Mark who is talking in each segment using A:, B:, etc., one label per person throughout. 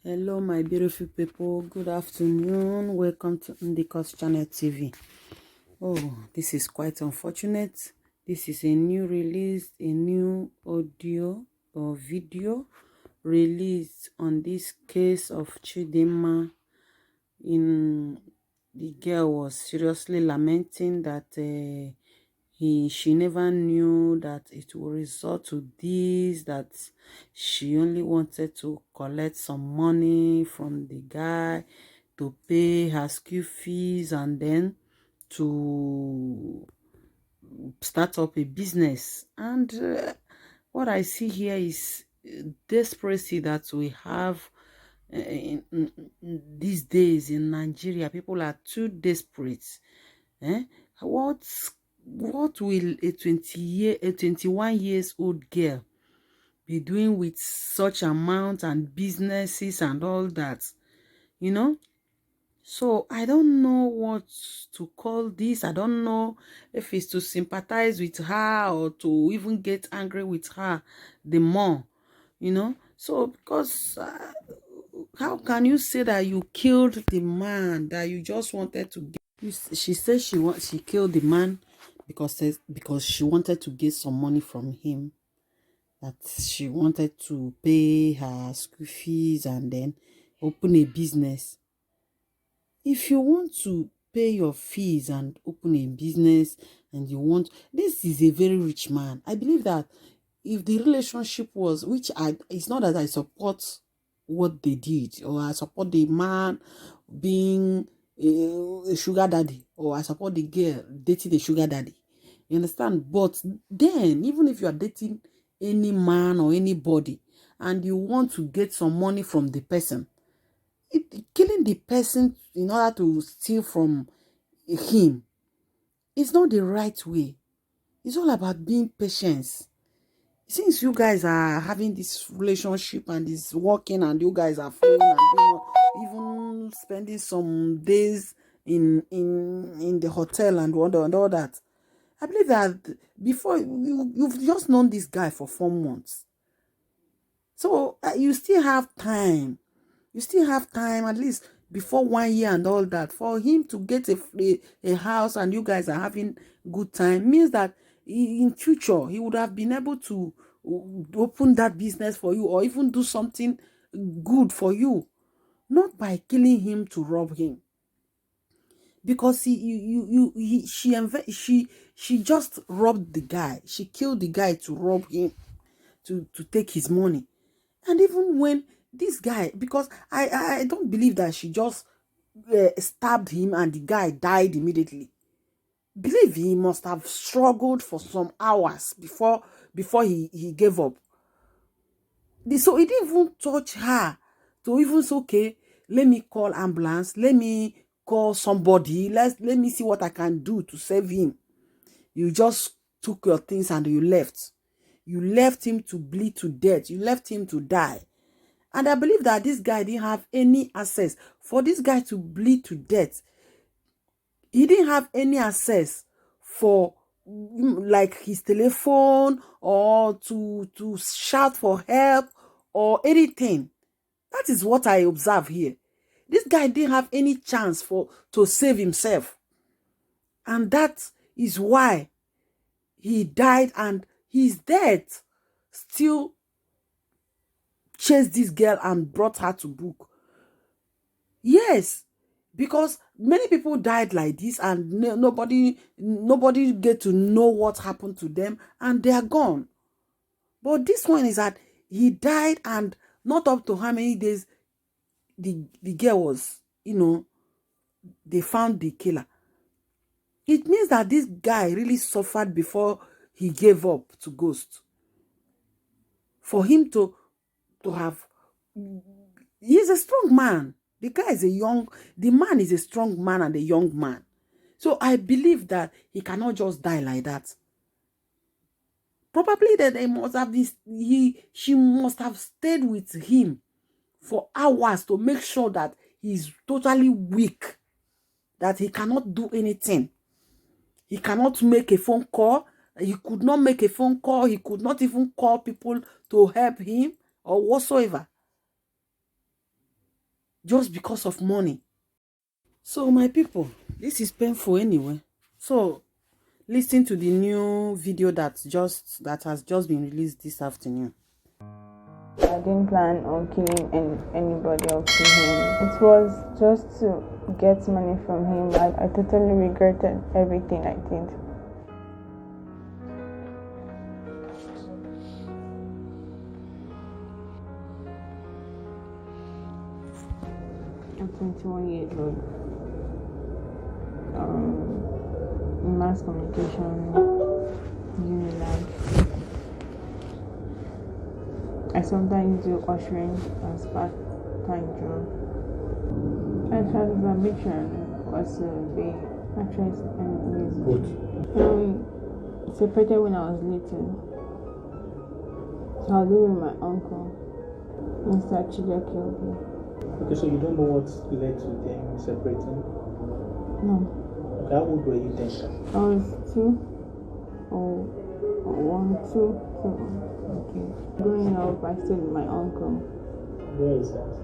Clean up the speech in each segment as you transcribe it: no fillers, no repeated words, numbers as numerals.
A: Hello, my beautiful people. Good afternoon. Welcome to Ndiko's Channel TV. Oh, this is quite unfortunate. This is a new release, a new audio or video released on this case of CHIDINMA. The girl was seriously lamenting that she never knew that it would result to this, that she only wanted to collect some money from the guy to pay her school fees and then to start up a business. And what I see here is desperation that we have these days in Nigeria. People are too desperate. What will a 21 years old girl be doing with such amount and businesses and all that? You know? So I don't know what to call this. I don't know if it's to sympathize with her or to even get angry with her the more, So because how can you say that you killed the man that you just wanted to get? She said she killed the man because she wanted to get some money from him. That she wanted to pay her school fees and then open a business. If you want to pay your fees and open a business and this is a very rich man. I believe that if the relationship was, it's not that I support what they did or I support the man being a sugar daddy or I support the girl dating a sugar daddy. You understand? But then, even if you are dating any man or anybody and you want to get some money from the person, killing the person in order to steal from him is not the right way. It's all about being patient. Since you guys are having this relationship and it's working and you guys are flowing and even spending some days in the hotel and all that, I believe that before you've just known this guy for 4 months. So you still have time. You still have time, at least before 1 year and all that, for him to get a house and you guys are having good time. Means that in future he would have been able to open that business for you or even do something good for you, not by killing him to rob him. Because she just robbed the guy. She killed the guy to rob him, to take his money. And even when this guy, because I don't believe that she just stabbed him and the guy died immediately. Believe he must have struggled for some hours before he gave up. So he didn't even touch her to even say, okay, let me call ambulance, let me call somebody, let me see what I can do to save him. You just took your things and you left. You left him to bleed to death. You left him to die. And I believe that this guy didn't have any access. For this guy to bleed to death, he didn't have any access for like his telephone or to shout for help or anything. That is what I observe here. This guy didn't have any chance to save himself. And that is why he died, and his death still chased this girl and brought her to book. Yes, because many people died like this and nobody get to know what happened to them and they are gone. But this one is that he died and not up to how many days the girl was, they found the killer. It means that this guy really suffered before he gave up to Ghost. For him to have, he's a strong man. The man is a strong man and a young man. So I believe that he cannot just die like that. Probably that she must have stayed with him for hours to make sure that he's totally weak, that he cannot do anything. He cannot make a phone call. He could not make a phone call. He could not even call people to help him or whatsoever. just because of money. So my people, this is painful anyway. So listen to the new video that has just been released this afternoon.
B: I didn't plan on killing anybody or killing him. It was just to get money from him. I totally regretted everything I did. I'm 21 years old. In mass communication, Unilag. I sometimes do ushering as part-time job. My childhood ambition was to be actress and music. Separated when I was little. So I was living with my uncle, Mr. CHIDINMA.
C: Okay, so you don't know what led to them separating?
B: No.
C: Okay, how old were you then?
B: I was 2 or 1, 2. Okay. Growing up, I stayed with my uncle.
C: Where is that?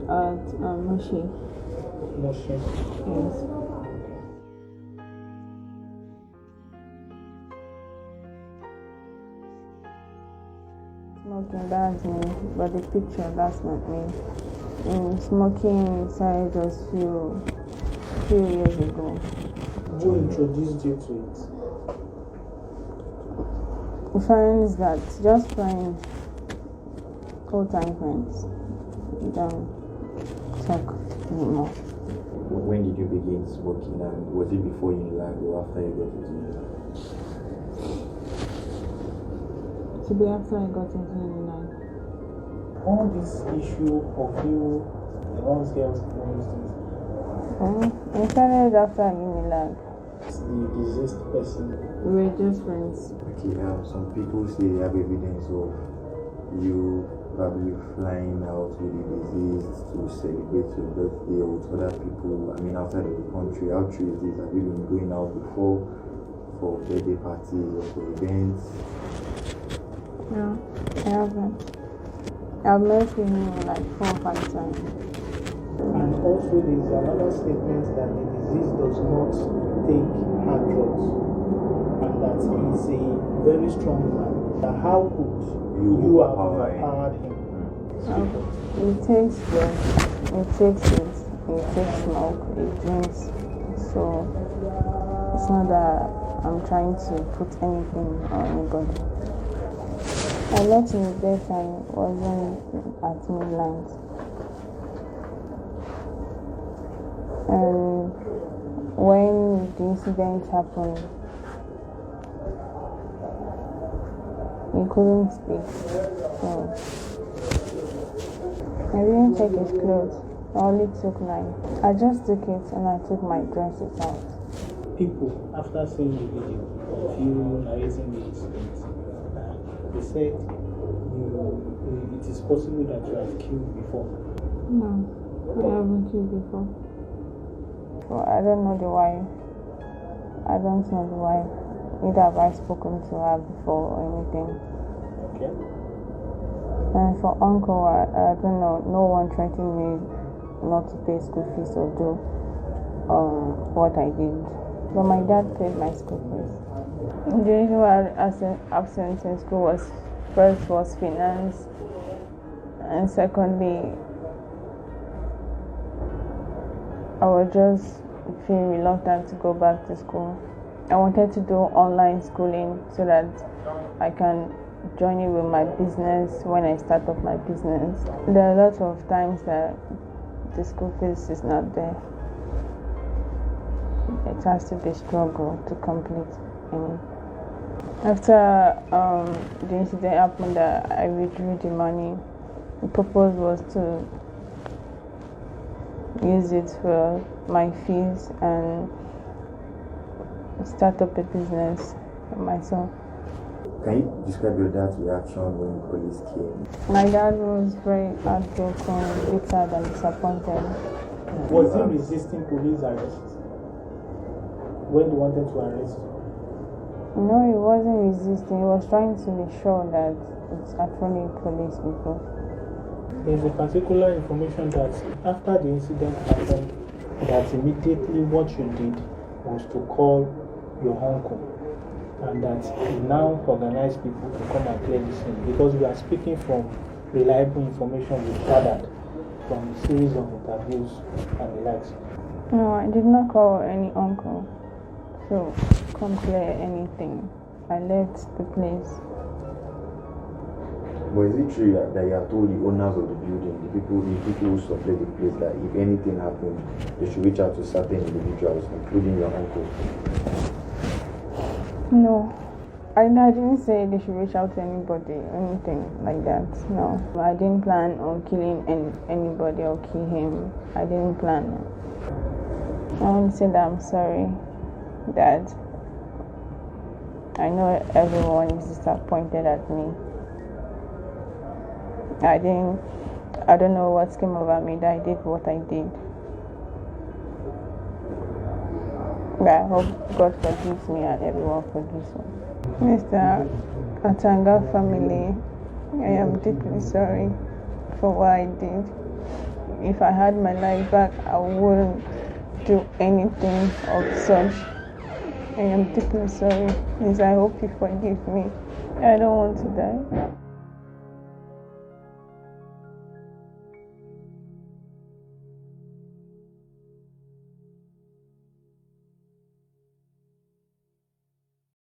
B: At Moshi.
C: Moshi?
B: Yes. Smoking, that's me, but the picture, that's not me. Smoking started just few years ago.
C: Who introduced you to it?
B: Friends, old-time friends. We don't talk anymore.
D: When did you begin smoking, and was it before Unilag or after you got into Unilag?
B: To be after I got into Unilag.
C: All this issue of you, the ones girls, all these things.
B: I started after Unilag.
C: The deceased person.
B: We were just friends.
D: Okay, some people say they have evidence of you probably flying out with the deceased to celebrate your birthday or with other people, outside of the country. How true is this? Have you been going out before for birthday parties or for events?
B: No, I haven't. I've met with him like 4 or 5 times.
C: And also there is another statement that the deceased does not take hard drugs and that he is a very strong man. How could you have overpowered him?
B: He takes drugs, he takes it, he takes smoke, he drinks. So it's not that I'm trying to put anything on anybody. I met in the daytime, wasn't at midnight. And when the incident happened, he couldn't speak. So I didn't take his clothes. I only took mine. I just took it and I took my dresses out.
C: People, after seeing the video of you narrating the incident, they said it is possible that you have killed before.
B: No, I haven't killed before. Well, I don't know the wife. I don't know the wife. Neither have I spoken to her before or anything.
C: Okay.
B: And for uncle, I don't know. No one threatened me not to pay school fees or do what I did. But my dad paid my school fees. The reason why I was absent in school was first was finance, and secondly, I was just feeling reluctant to go back to school. I wanted to do online schooling so that I can join it with my business when I start up my business. There are a lot of times that the school fees is not there. It has to be struggle to complete. After the incident happened, that I withdrew the money. The purpose was to use it for my fees and start up a business for myself.
D: Can you describe your dad's reaction when the police came?
B: My dad was very heartbroken, bitter, and disappointed.
C: Was he resisting police arrest when they wanted to arrest you?
B: No, he wasn't resisting. He was trying to be sure that it's actually police people.
C: There's a particular information that after the incident happened, that immediately what you did was to call your uncle, and that he now organized people to come and clear the scene, because we are speaking from reliable information we gathered from a series of interviews and the likes.
B: No, I did not call any uncle to come clear anything. I left the place.
D: But is it true that you have told the owners of the building, the people who supply the place, that if anything happened, they should reach out to certain individuals, including your uncle?
B: No, I didn't say they should reach out to anybody, anything like that. No, I didn't plan on killing anybody or kill him. I didn't plan. I want to say that I'm sorry, Dad. I know everyone is disappointed at me. I don't know what came over me that I did what I did. But I hope God forgives me and everyone forgives me. Mr. Atanga family, I am deeply sorry for what I did. If I had my life back, I wouldn't do anything of such. I am deeply sorry. Please, I hope you forgive me. I don't want to die.